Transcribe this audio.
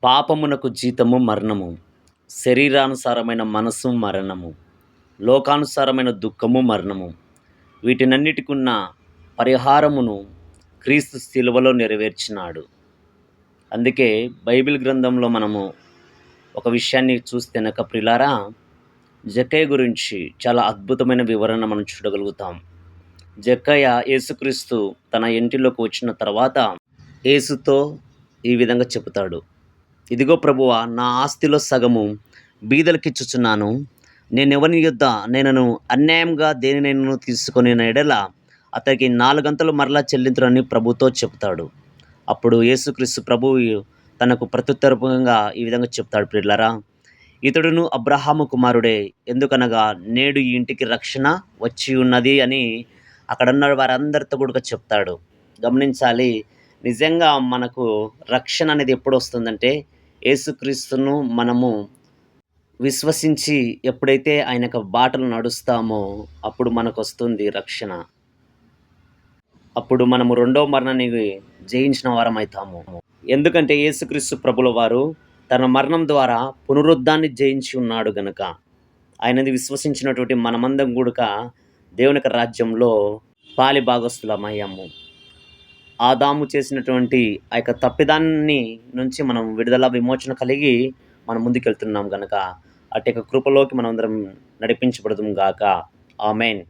పాపమునకు జీతము మరణము, శరీరానుసారమైన మనసు మరణము, లోకానుసారమైన దుఃఖము మరణము. వీటినన్నిటికున్న పరిహారమును క్రీస్తు శిలువలో నెరవేర్చినాడు. అందుకే బైబిల్ గ్రంథంలో మనము ఒక విషయాన్ని చూస్తేనక ప్రిలారా, జక్కయ్య గురించి చాలా అద్భుతమైన వివరణ మనం చూడగలుగుతాం. జక్కయ్య యేసుక్రీస్తు తన ఇంటిలోకి వచ్చిన తర్వాత యేసుతో ఈ విధంగా చెబుతాడు, ఇదిగో ప్రభువా, నా ఆస్తిలో సగము బీదలకిచ్చుచున్నాను. నేనెవని యొద్ద నేనను అన్యాయంగా దేనినైనా తీసుకొని ఎడల అతనికి 4 గంతలు మరలా చెల్లించునని ప్రభుతో చెప్తాడు. అప్పుడు యేసుక్రీస్తు ప్రభువు తనకు ప్రత్యుత్తరంగా ఈ విధంగా చెప్తాడు, ప్రియులారా, ఇతడును అబ్రహాము కుమారుడే, ఎందుకనగా నేడు ఈ ఇంటికి రక్షణ వచ్చి ఉన్నది అని అక్కడున్న వారందరితో కూడా చెప్తాడు. గమనించాలి, నిజంగా మనకు రక్షణ అనేది ఎప్పుడు వస్తుందంటే, యేసుక్రీస్తును మనము విశ్వసించి ఎప్పుడైతే ఆయన యొక్క బాటలు నడుస్తామో అప్పుడు మనకు వస్తుంది రక్షణ. అప్పుడు మనము రెండో మరణాన్ని జయించిన వారం అవుతాము. ఎందుకంటే యేసుక్రీస్తు ప్రభుల వారు తన మరణం ద్వారా పునరుద్ధాన్ని జయించి ఉన్నాడు గనుక ఆయనది విశ్వసించినటువంటి మనమందం కూడక దేవుని యొక్క రాజ్యంలో పాలి భాగస్థులమయ్యాము. ఆదాము చేసినటువంటి ఆ యొక్క తప్పిదాన్ని నుంచి మనం విడుదల విమోచన కలిగి మనం ముందుకెళ్తున్నాం గనక అటు యొక్క కృపలోకి మనం అందరం నడిపించబడదుం గాక. ఆమేన్.